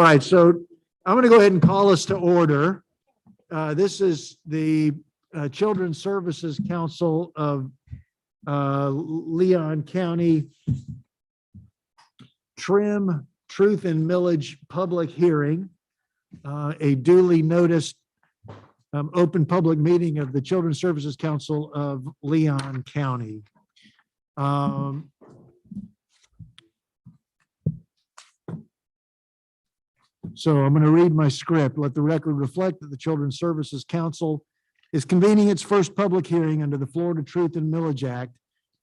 All right, so I'm going to go ahead and call us to order. This is the Children's Services Council of Leon County Trim Truth and Millage public hearing, a duly noticed open public meeting of the Children's Services Council of Leon County. So I'm going to read my script. Let the record reflect that the Children's Services Council is convening its first public hearing under the Florida Truth and Millage Act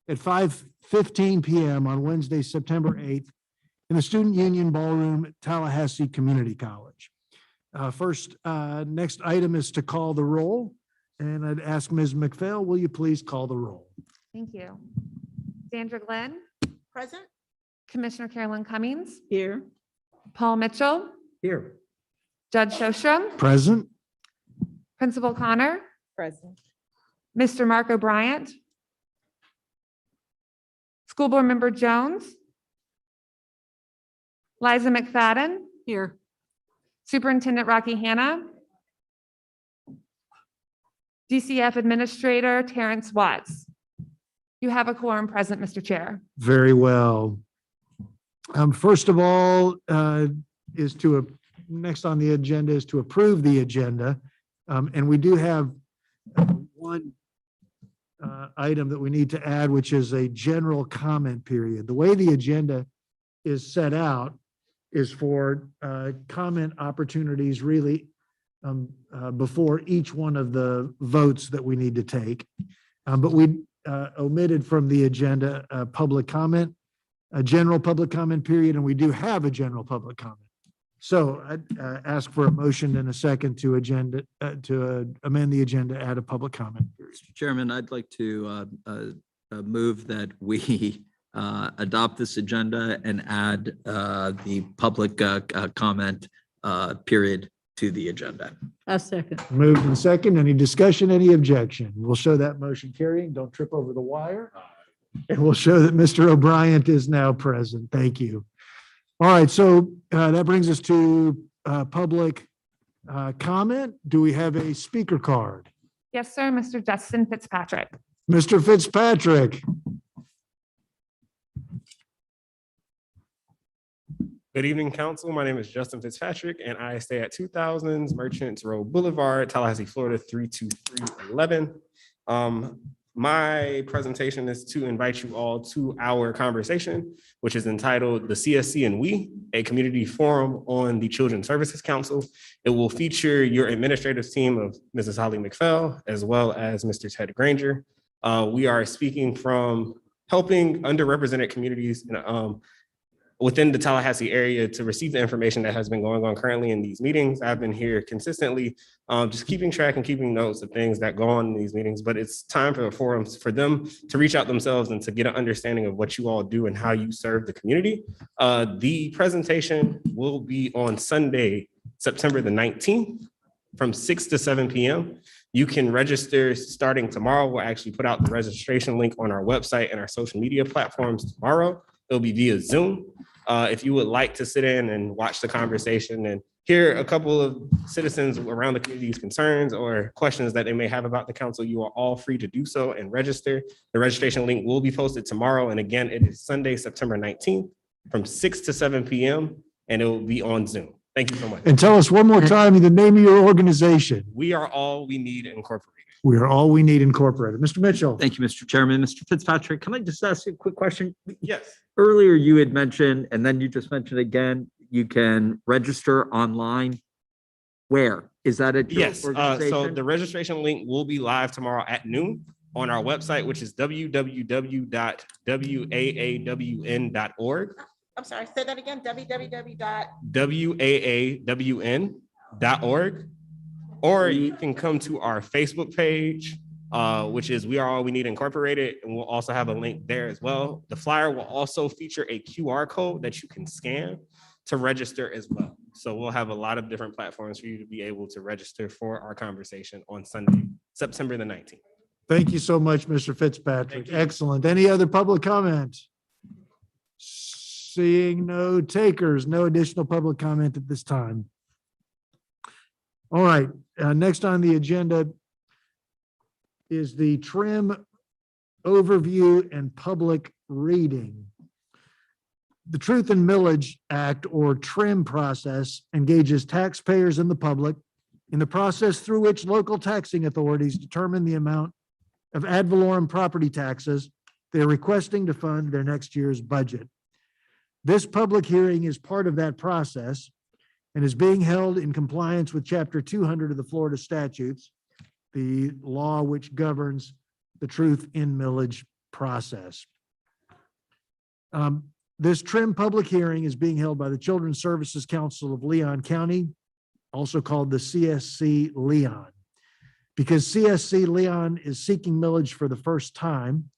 at 5:15 p.m. on Wednesday, September 8th in the Student Union Ballroom at Tallahassee Community College. Next item is to call the roll. And I'd ask Ms. McPhail, will you please call the roll? Thank you. Sandra Glenn, Present. Commissioner Carolyn Cummings, Here. Paul Mitchell, Here. Judge Shostrom, Present. Principal Connor, Present. Mr. Marco Bryant, School Board Member Jones, Liza McFadden, Here. Superintendent Rocky Hanna, DCF Administrator Terrence Watts. You have a quorum present, Mr. Chair. Very well. First of all, next on the agenda is to approve the agenda. And we do have one item that we need to add, which is a general comment period. The way the agenda is set out is for comment opportunities really before each one of the votes that we need to take. But we omitted from the agenda public comment, a general public comment period, and we do have a general public comment. So I'd ask for a motion and a second to amend the agenda, add a public comment period. Mr. Chairman, I'd like to move that we adopt this agenda and add the public comment period to the agenda. A second. Moved and second. Any discussion, any objection? We'll show that motion carrying. Don't trip over the wire. And we'll show that Mr. O'Brien is now present. Thank you. All right, so that brings us to public comment. Do we have a speaker card? Yes, sir, Mr. Justin Fitzpatrick. Mr. Fitzpatrick. Good evening, council. My name is Justin Fitzpatrick, and I stay at 2000 Merchants Road Boulevard, Tallahassee, Florida, 32311. My presentation is to invite you all to our conversation, which is entitled The CSC and We, a community forum on the Children's Services Council. It will feature your administrative team of Mrs. Holly McPhail, as well as Mr. Ted Granger. We are speaking from helping underrepresented communities within the Tallahassee area to receive the information that has been going on currently in these meetings. I've been here consistently, just keeping track and keeping notes of things that go on in these meetings, but it's time for the forums for them to reach out themselves and to get an understanding of what you all do and how you serve the community. The presentation will be on Sunday, September the 19th from 6 to 7 p.m. You can register starting tomorrow. We'll actually put out the registration link on our website and our social media platforms tomorrow. It'll be via Zoom. If you would like to sit in and watch the conversation and hear a couple of citizens around the community's concerns or questions that they may have about the council, you are all free to do so and register. The registration link will be posted tomorrow. And again, it is Sunday, September 19th from 6 to 7 p.m. and it will be on Zoom. Thank you so much. And tell us one more time the name of your organization. We Are All We Need Incorporated. We Are All We Need Incorporated. Mr. Mitchell. Thank you, Mr. Chairman. Mr. Fitzpatrick, can I just ask you a quick question? Yes. Earlier, you had mentioned, and then you just mentioned again, you can register online. Where? Is that at your Yes. So organization? the registration link will be live tomorrow at noon on our website, which is www.waawn.org. I'm sorry, say that again. waawn.org. Or you can come to our Facebook page, which is We Are All We Need Incorporated, and we'll also have a link there as well. The flyer will also feature a QR code that you can scan to register as well. So we'll have a lot of different platforms for you to be able to register for our conversation on Sunday, September the 19th. Thank you so much, Mr. Fitzpatrick. Thank you. Excellent. Any other public comment? Seeing no takers, no additional public comment at this time. All right, next on the agenda is the trim overview and public reading. The Truth in Millage Act, or TRIM process, engages taxpayers and the public in the process through which local taxing authorities determine the amount of ad valorem property taxes they're requesting to fund their next year's budget. This public hearing is part of that process and is being held in compliance with Chapter 200 of the Florida statutes, the law which governs the Truth in Millage process. This TRIM public hearing is being held by the Children's Services Council of Leon County, also called the CSC Leon. Because CSC Leon is seeking millage for the first time,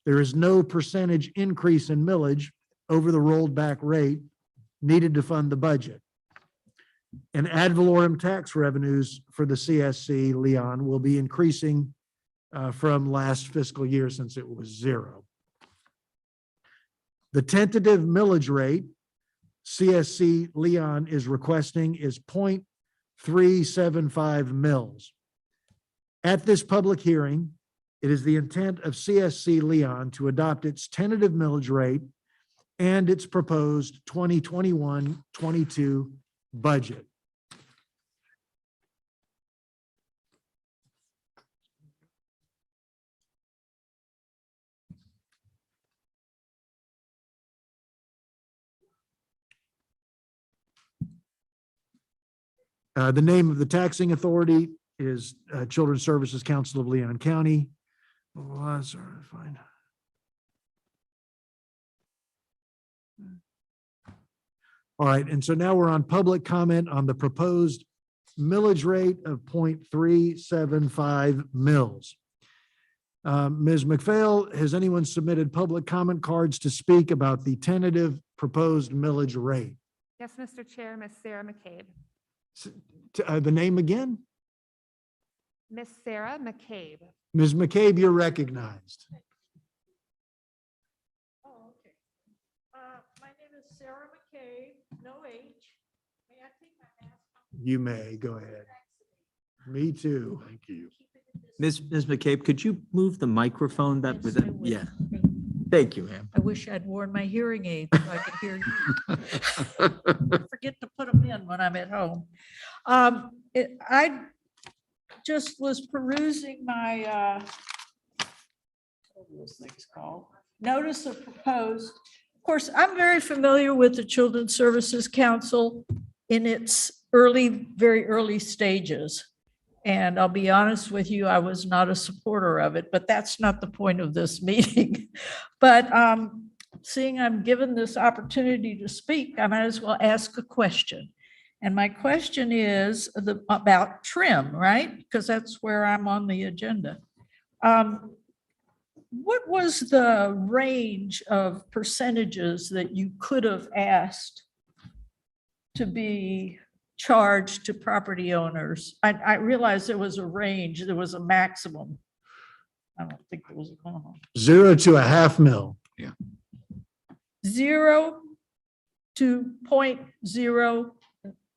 there is no percentage increase in millage over the rolled back rate needed to fund the budget. And ad valorem tax revenues for the CSC Leon will be increasing from last fiscal year, since it was 0. The tentative millage rate CSC Leon is requesting is 0.375 mils. At this public hearing, it is the intent of CSC Leon to adopt its tentative millage rate and its proposed 2021-22 budget. The name of the taxing authority is Children's Services Council of Leon County. Oh, sorry, fine. All right, and so now we're on public comment on the proposed millage rate of 0.375 mils. Ms. McPhail, has anyone submitted public comment cards to speak about the tentative proposed millage rate? Yes, Mr. Chair, Miss Sarah McCabe. The name again? Miss Sarah McCabe. Ms. McCabe, you're recognized. Oh, okay. My name is Sarah McCabe, no H. May I take my mask off? You may, go ahead. Me too. Thank you. Ms. McCabe, could you move the microphone that Yes, was, I will. yeah, thank you, ma'am. I wish I'd worn my hearing aids so I could hear you. Forget to put them in when I'm at home. I just was perusing my, what are those things called? Notice of proposed. Of course, I'm very familiar with the Children's Services Council in its very early stages. And I'll be honest with you, I was not a supporter of it, but that's not the point of this meeting. But seeing I'm given this opportunity to speak, I might as well ask a question. And my question is about trim, right? Because that's where I'm on the agenda. What was the range of percentages that you could have asked to be charged to property owners? I realized there was a range, there was a maximum. I don't think there was a minimum. 0 to ½ mil. 0 to 0.0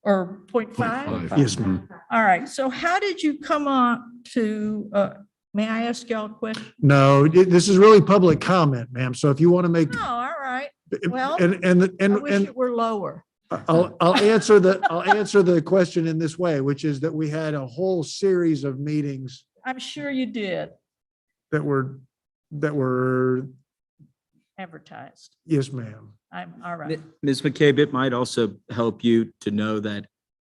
or 0.5? Yes, ma'am. All right, so how did you come on to, may I ask y'all a question? No, this is really public comment, ma'am. So if you want to make, Oh, all right, well, and I wish it were lower. I'll answer the question in this way, which is that we had a whole series of meetings I'm sure you did that were, advertised. yes, ma'am. I'm, all right. Ms. McCabe, it might also help you to know that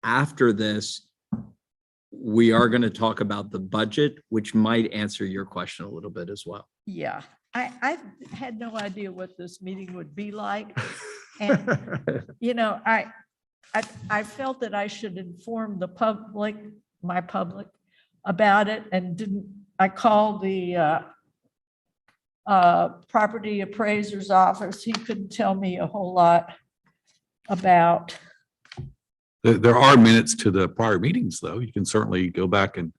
after this, we are going to talk about the budget, which might answer your question a little bit as well. Yeah, I had no idea what this meeting would be like. And, you know, I felt that I should inform the public, my public, about it, and I called the property appraiser's office. He couldn't tell me a whole lot about. There are minutes to the prior meetings, though. You can certainly go back and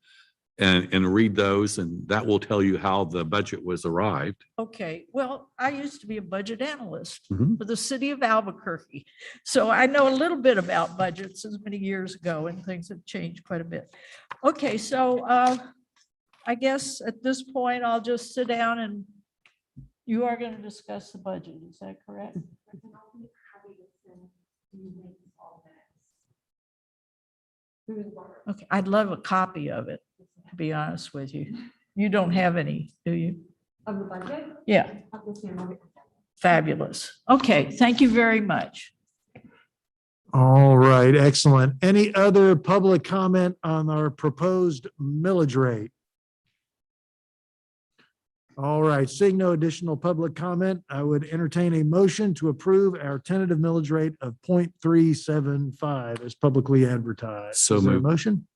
and read those, and that will tell you how the budget was arrived. Okay, well, I used to be a budget analyst Mhm. for the city of Albuquerque. So I know a little bit about budgets as many years ago, and things have changed quite a bit. Okay, so I guess at this point, I'll just sit down and you are going to discuss the budget. Is that correct? Okay, I'd love a copy of it, to be honest with you. You don't have any, do you? Of the budget? Yeah. Fabulous. Okay, thank you very much. All right, excellent. Any other public comment on our proposed millage rate? All right, seeing no additional public comment, I would entertain a motion to approve our tentative millage rate of 0.375 as publicly advertised. So Is there a moved. motion?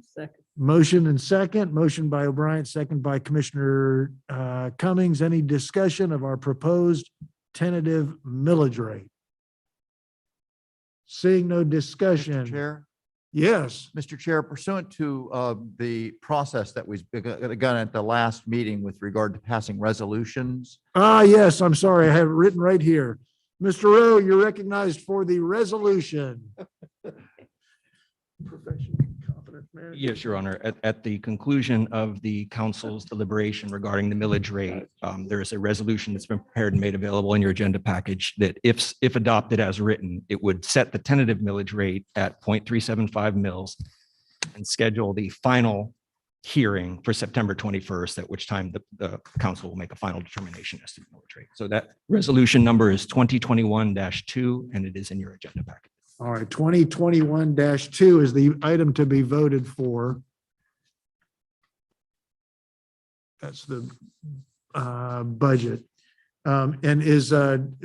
Second. Motion and second, motion by O'Brien, second by Commissioner Cummings. Any discussion of our proposed tentative millage rate? Seeing no discussion. Chair, Yes, Mr. Chair, pursuant to the process that was begun at the last meeting with regard to passing resolutions. yes, I'm sorry, I have it written right here. Mr. Rowe, you're recognized for the resolution. Professional, competent man. Yes, Your Honor. At the conclusion of the council's deliberation regarding the millage rate, there is a resolution that's been prepared and made available in your agenda package that if adopted as written, it would set the tentative millage rate at 0.375 mils and schedule the final hearing for September 21st, at which time the council will make a final determination as to the millage rate. So that resolution number is 2021-2, and it is in your agenda package. All right, 2021-2 is the item to be voted for. That's the budget. And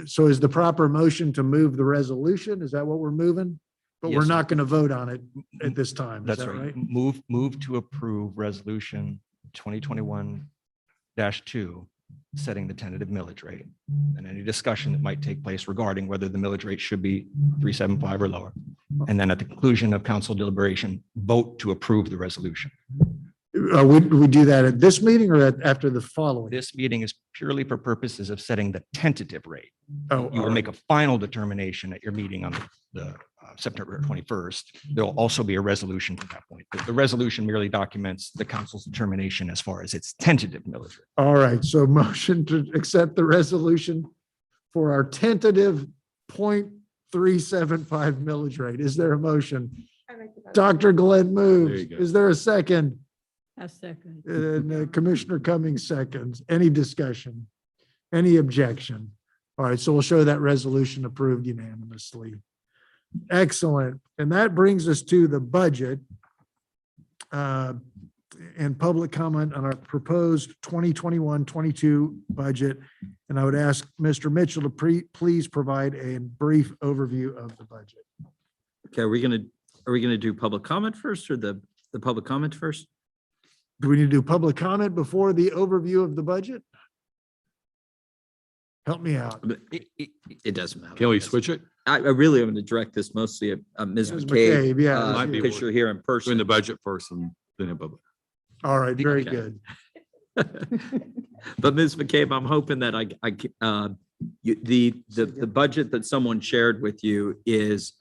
so is the proper motion to move the resolution? Is that what we're moving? But we're Yes, sir. not going to vote on it at this time. Is That's that right. right? Move to approve resolution 2021-2, setting the tentative millage rate, and any discussion that might take place regarding whether the millage rate should be 375 or lower. And then at the conclusion of council deliberation, vote to approve the resolution. Would we do that at this meeting or after the following? This meeting is purely for purposes of setting the tentative rate. Oh, You will make a final determination at your meeting on the September 21st. There'll also be a resolution from that point. The resolution merely documents the council's determination as far as its tentative millage rate. All right, so motion to accept the resolution for our tentative 0.375 millage rate. Is there a motion? Dr. Glenn There you moves. go. Is there a second? A second. And Commissioner Cummings seconds. Any discussion? Any objection? All right, so we'll show that resolution approved unanimously. Excellent. And that brings us to the budget and public comment on our proposed 2021-22 budget. And I would ask Mr. Mitchell to please provide a brief overview of the budget. Okay, are we gonna do public comment first or the public comment first? Do we need to do public comment before the overview of the budget? Help me out. It doesn't matter. Can we switch it? I really am going to direct this mostly at Ms. Ms. McCabe. McCabe, yeah. Might be Because you're here in Doing person. the budget first and then the public. All right, very Okay. good. But Ms. McCabe, I'm hoping that the budget that someone shared with you is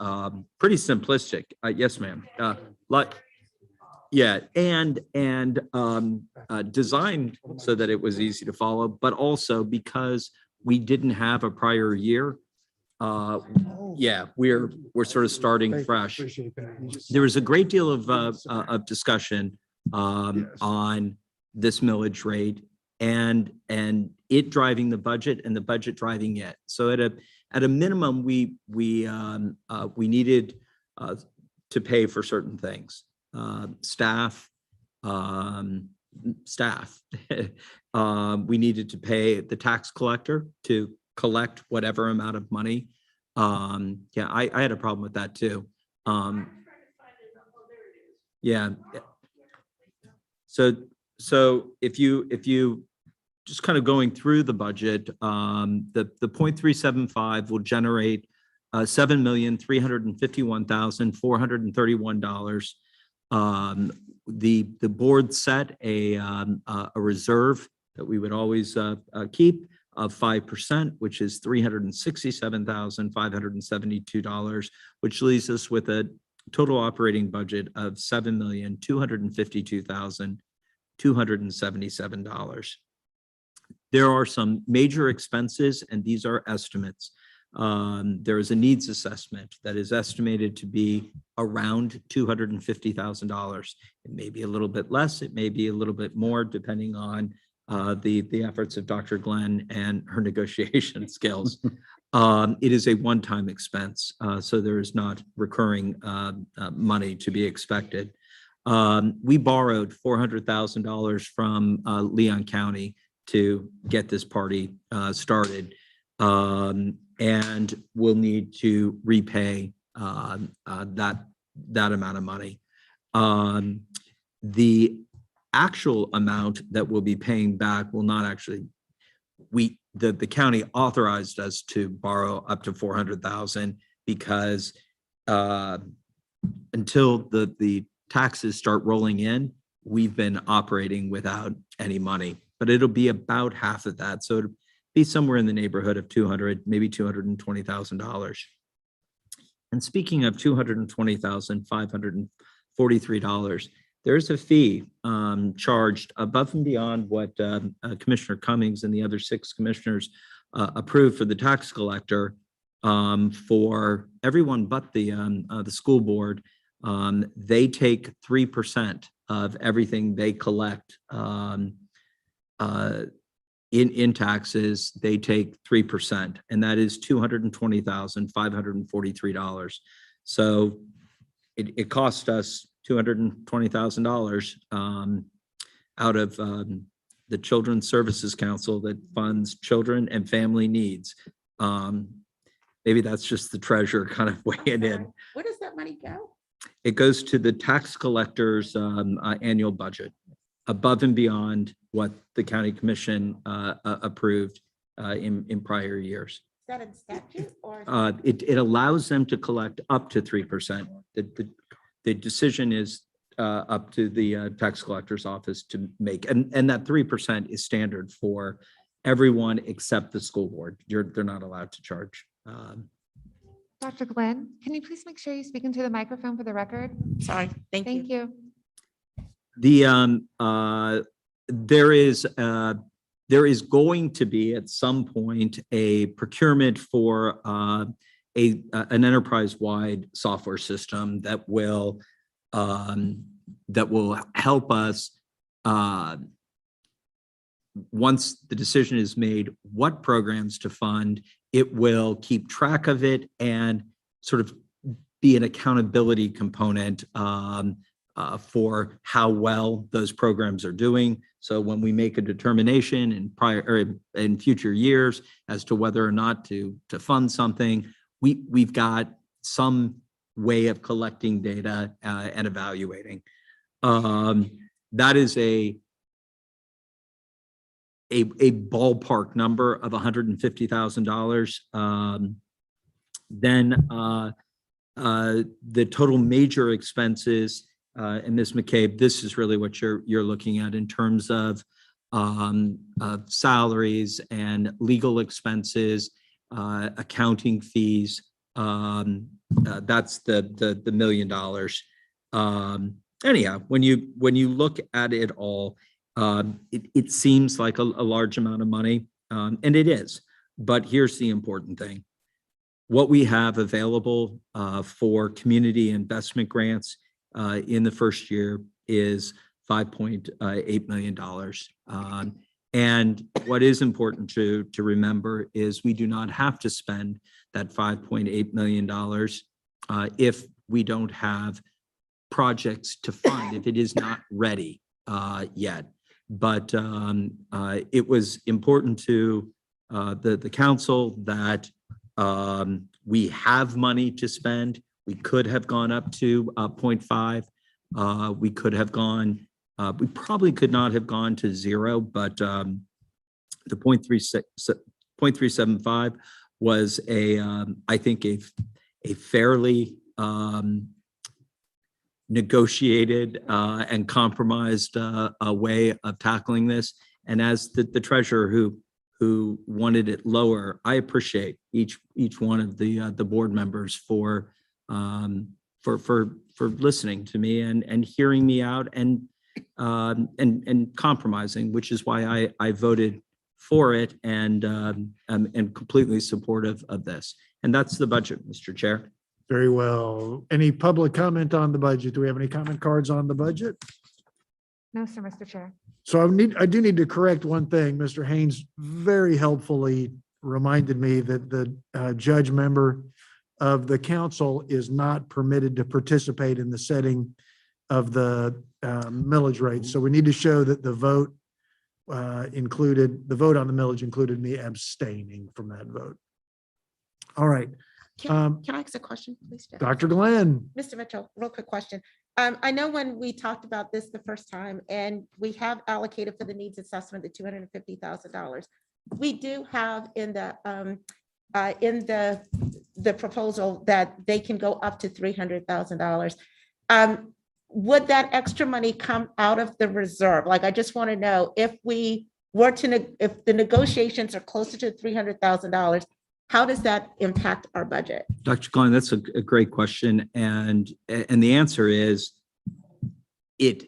pretty simplistic. Yes, ma'am. Yeah, and designed so that it was easy to follow, but also because we didn't have a prior year. Yeah, we're sort of starting Thank you, fresh. appreciate that. You just- There was a great deal of discussion Yes. on this millage rate and it driving the budget and the budget driving it. So at a minimum, we needed to pay for certain things. Staff. We needed to pay the tax collector to collect whatever amount of money. Yeah, I had a problem with that too. Yeah. So if you just kind of going through the budget, the 0.375 will generate $7,351,431. the board set a reserve that we would always keep of 5%, which is $367,572, which leaves us with a total operating budget of $7,252,277. There are some major expenses, and these are estimates. There is a needs assessment that is estimated to be around $250,000. It may be a little bit less, it may be a little bit more, depending on the efforts of Dr. Glenn and her negotiation skills. It is a one-time expense, so there is not recurring money to be expected. We borrowed $400,000 from Leon County to get this party started, and we'll need to repay that amount of money. The actual amount that we'll be paying back will not actually, the county authorized us to borrow up to 400,000 because until the taxes start rolling in, we've been operating without any money, but it'll be about half of that. So it'll be somewhere in the neighborhood of 200, maybe $220,000. And speaking of $220,543, there's a fee charged above and beyond what Commissioner Cummings and the other 6 commissioners approved for the tax collector for everyone but the school board. They take 3% of everything they collect in taxes. They take 3%, and that is $220,543. So it cost us $220,000 out of the Children's Services Council that funds children and family needs. Maybe that's just the treasurer kind of weighing in. Where does that money go? It goes to the tax collector's annual budget, above and beyond what the county commission approved in prior years. Is that in statute or? It allows them to collect up to 3%. The decision is up to the tax collector's office to make, and that 3% is standard for everyone except the school board. They're not allowed to charge. Dr. Glenn, can you please make sure you speak into the microphone for the record? Sorry, thank Thank you. you. There is going to be at some point a procurement for an enterprise-wide software system that will help us once the decision is made what programs to fund. It will keep track of it and sort of be an accountability component for how well those programs are doing. So when we make a determination in future years as to whether or not to fund something, we've got some way of collecting data and evaluating. That is a ballpark number of $150,000. Then the total major expenses, and Ms. McCabe, this is really what you're looking at in terms of salaries and legal expenses, accounting fees. That's the $1 million. Anyhow, when you look at it all, it seems like a large amount of money, and it is. But here's the important thing. What we have available for community investment grants in the first year is $5.8 million. And what is important to remember is we do not have to spend that $5.8 million if we don't have projects to fund, if it is not ready yet. But it was important to the council that we have money to spend. We could have gone up to 0.5. We could have gone, we probably could not have gone to 0, but the 0.375 was I think a fairly negotiated and compromised a way of tackling this. And as the treasurer who wanted it lower, I appreciate each one of the board members for listening to me and hearing me out and compromising, which is why I voted for it and completely supportive of this. And that's the budget, Mr. Chair. Very well. Any public comment on the budget? Do we have any comment cards on the budget? No, sir, Mr. Chair. So I do need to correct one thing. Mr. Haynes very helpfully reminded me that the judge member of the council is not permitted to participate in the setting of the millage rate. So we need to show that the vote on the millage included me abstaining from that vote. All right. Can I ask a question, please? Jeff? Dr. Glenn. Mr. Mitchell, real quick question. I know when we talked about this the first time, and we have allocated for the needs assessment the $250,000. We do have in the proposal that they can go up to $300,000. Would that extra money come out of the reserve? Like, I just want to know if we were to, if the negotiations are closer to $300,000, how does that impact our budget? Dr. Glenn, that's a great question. And the answer is it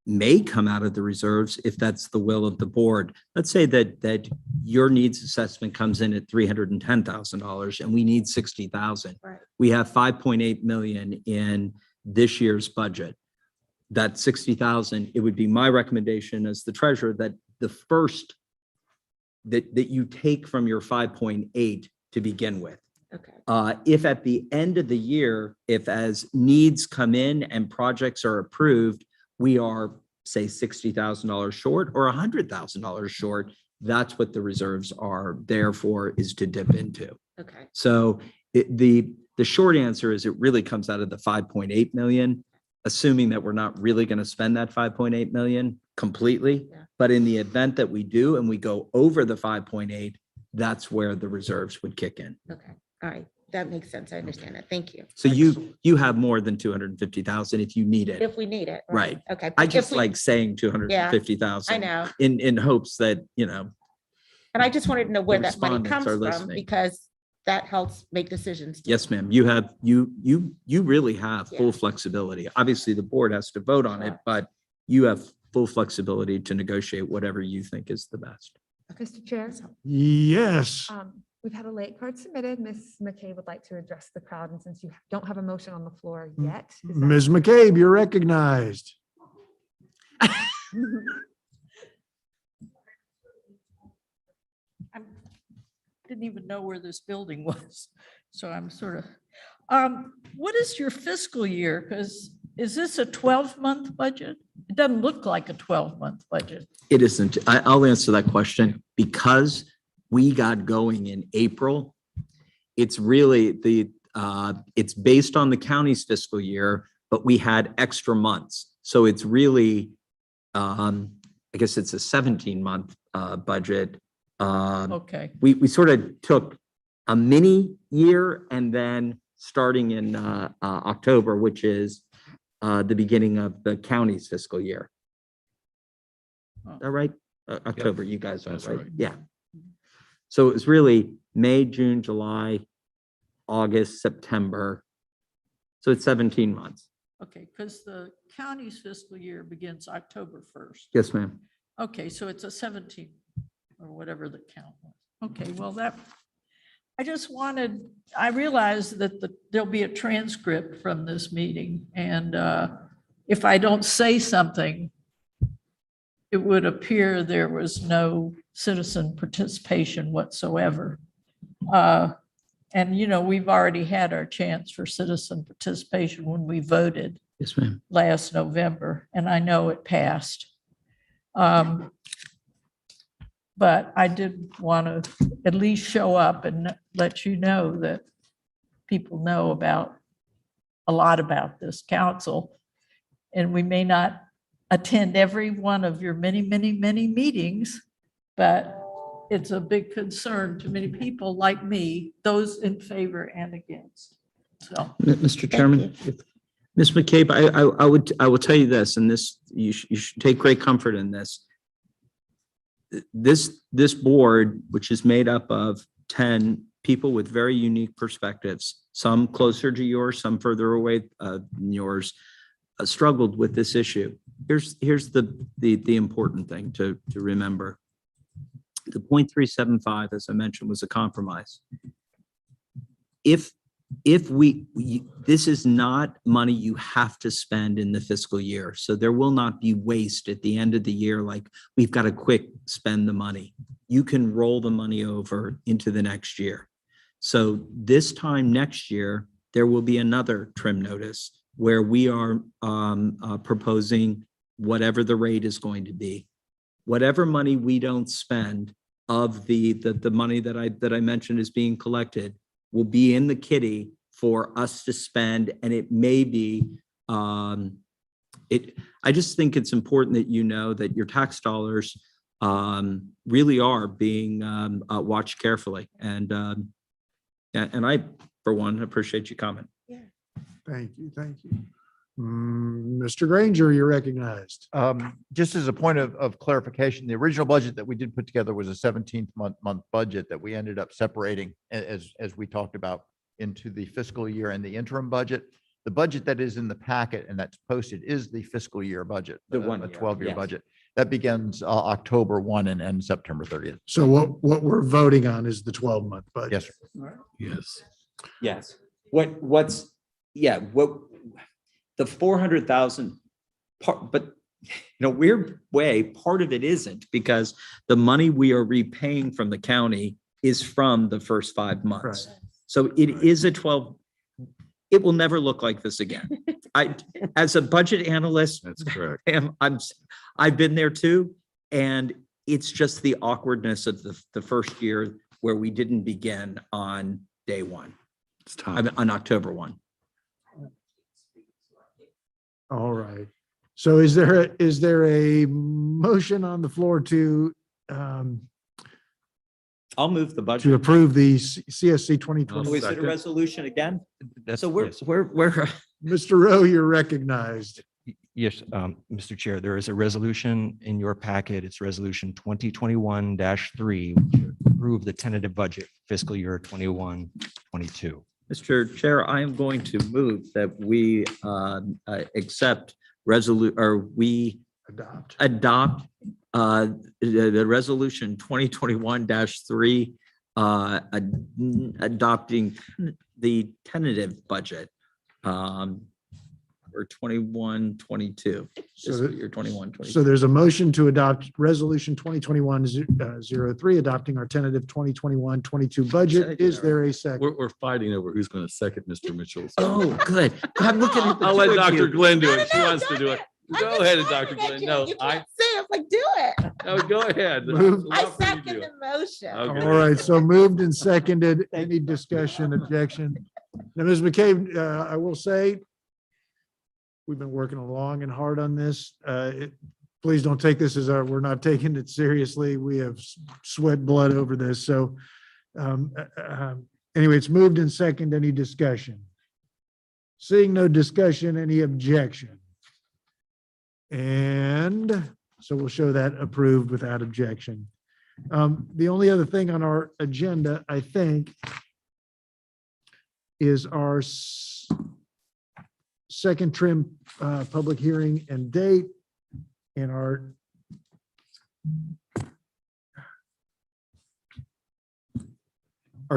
may come out of the reserves if that's the will of the board. Let's say that your needs assessment comes in at $310,000 and we need 60,000. Right. We have 5.8 million in this year's budget. That 60,000, it would be my recommendation as the treasurer that the first that you take from your 5.8 to begin with. Okay. If at the end of the year, if as needs come in and projects are approved, we are, say, $60,000 short or $100,000 short, that's what the reserves are there for, is to dip into. Okay. So the short answer is it really comes out of the 5.8 million, assuming that we're not really going to spend that 5.8 million completely. Yeah. But in the event that we do and we go over the 5.8, that's where the reserves would kick in. Okay. All right. That makes sense. I understand that. Thank you. So you have more than 250,000 if you need it. If we need it. Right. Okay. I If just we- like saying 250,000. I know. In hopes that, And I just wanted to know where The that money respondents comes are from, listening. because that helps make decisions. too. yes, ma'am, you really have Yeah. full flexibility. Obviously, the board has to vote on it, Sure. but you have full flexibility to negotiate whatever you think is the best. Mr. Chair, Yes. we've had a late card submitted. Ms. McKay would like to address the crowd, and since you don't have a motion on the floor yet. is that- Ms. McCabe, you're recognized. I didn't even know where this building was, so I'm sort of, what is your fiscal year? Because is this a 12-month budget? It doesn't look like a 12-month budget. It isn't. I'll answer that question. Because we got going in April, it's really it's based on the county's fiscal year, but we had extra months. So it's really, I guess it's a 17-month budget. Okay, We sort of took a mini year and then starting in October, which is the beginning of the county's fiscal year. Is that right? October, you guys are That's right. right. Yeah. So it was really May, June, July, August, September. So it's 17 months. okay, because the county's fiscal year begins October 1st. Yes, ma'am. Okay, so it's a 17 or whatever the count was. Okay, well, I realized that there'll be a transcript from this meeting, and if I don't say something, it would appear there was no citizen participation whatsoever. And, we've already had our chance for citizen participation when we voted Yes, ma'am. last November, and I know it passed. But I did want to at least show up and let you know that people know a lot about this council. And we may not attend every one of your many, many, many meetings, but it's a big concern to many people like me, those in favor and against. So, Mr. Chairman, Ms. McCabe, I will tell you this, and this, you should take great comfort in this. This board, which is made up of 10 people with very unique perspectives, some closer to yours, some further away than yours, struggled with this issue. Here's the important thing to remember. The 0.375, as I mentioned, was a compromise. If this is not money you have to spend in the fiscal year, so there will not be waste at the end of the year, like we've got to quick spend the money. You can roll the money over into the next year. So this time next year, there will be another trim notice where we are proposing whatever the rate is going to be. Whatever money we don't spend of the money that I mentioned is being collected will be in the kitty for us to spend, and it may be, I just think it's important that you know that your tax dollars really are being watched carefully. And I, for one, appreciate your comment. Thank you, thank you. Mr. Granger, you're recognized. Just as a point of clarification, the original budget that we did put together was a 17th month budget that we ended up separating as we talked about into the fiscal year and the interim budget. The budget that is in the packet and that's posted is the fiscal year budget, The one a year, 12-year yes. budget. That begins October 1 and ends September 30th. So what we're voting on is the 12-month budget. Yes, sir. Yes. Yes. What the 400,000 part, but in a weird way, part of it isn't, because the money we are repaying from the county is from the first 5 months. Right. So it is a 12, it will never look like this again. As a budget analyst, That's correct. I've been there too. And it's just the awkwardness of the first year where we didn't begin on day one, It's time. on October 1. All right. So is there a motion on the floor to I'll move the to budget. approve the CSC Oh, 2020? is it a resolution again? That's, So yes. we're Mr. Rowe, you're recognized. Yes, Mr. Chair, there is a resolution in your packet. It's resolution 2021-3, which approve the tentative budget fiscal year 21-22. Mr. Chair, I am going to move that we accept we adopt the resolution 2021-3 adopting the tentative budget for 21-22, fiscal year 21-22. So there's a motion to adopt resolution 2021-03, adopting our tentative 2021-22 budget. Is there a second? We're fighting over who's going to second Mr. Mitchell's. Oh, good. I'm looking at the I'll let two of Dr. you. Glenn do No, it. She no, wants to don't do do it. I'm Go just ahead, looking Dr. at Glenn. you. No, You I, can't say it. Like, do it. no, go ahead. Move. I Love for you to second do the it. motion. Okay. All right, so moved and seconded. Any discussion, objection? Now, Ms. McCabe, I will say, we've been working long and hard on this. Please don't take this as we're not taking it seriously. We have sweat blood over this. So anyway, it's moved and second. Any discussion? Seeing no discussion, any objection? And so we'll show that approved without objection. The only other thing on our agenda, I think, is our second trim public hearing and date, and our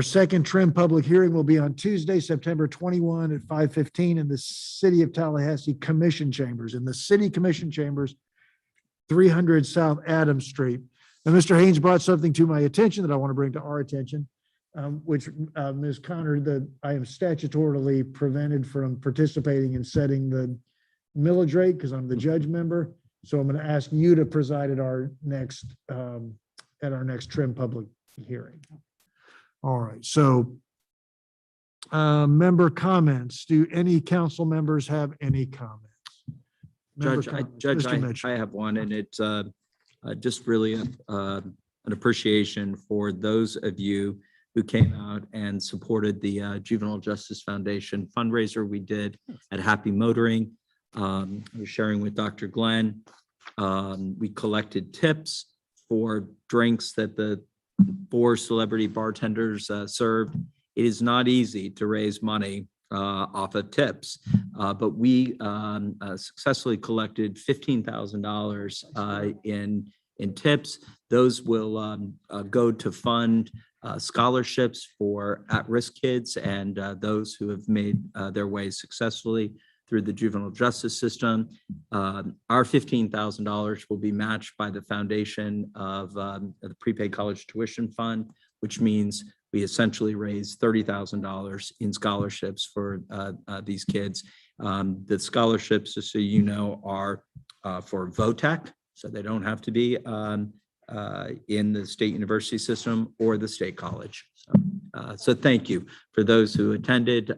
second trim public hearing will be on Tuesday, September 21 at 5:15 in the City of Tallahassee Commission Chambers, in the City Commission Chambers, 300 South Adams Street. Now, Mr. Haynes brought something to my attention that I want to bring to our attention, which Ms. Connor, I am statutorily prevented from participating in setting the millage rate because I'm the judge member. So I'm going to ask you to preside at our next trim public hearing. All right, so member comments. Do any council members have any comments? Member comments. Judge, Mr. Mitchell. I have one, and it's just really an appreciation for those of you who came out and supported the Juvenile Justice Foundation fundraiser we did at Happy Motoring. I was sharing with Dr. Glenn. We collected tips for drinks that the 4 celebrity bartenders served. It is not easy to raise money off of tips, but we successfully collected $15,000 in tips. Those will go to fund scholarships for at-risk kids and those who have made their way successfully through the juvenile justice system. Our $15,000 will be matched by the foundation of the prepaid college tuition fund, which means we essentially raise $30,000 in scholarships for these kids. The scholarships, just so you know, are for VOTEC, so they don't have to be in the state university system or the state college. So thank you for those who attended.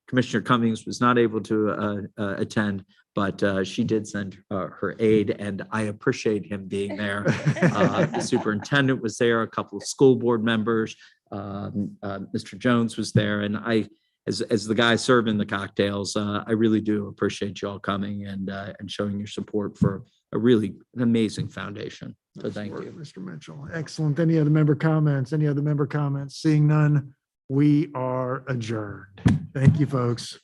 Commissioner Cummings was not able to attend, but she did send her aide, and I appreciate him being there. The superintendent was there, a couple of school board members. Mr. Jones was there, and as the guy serving the cocktails, I really do appreciate you all coming and showing your support for a really amazing foundation. So thank you. Mr. Mitchell. Excellent. Any other member comments? Any other member comments? Seeing none, we are adjourned. Thank you, folks.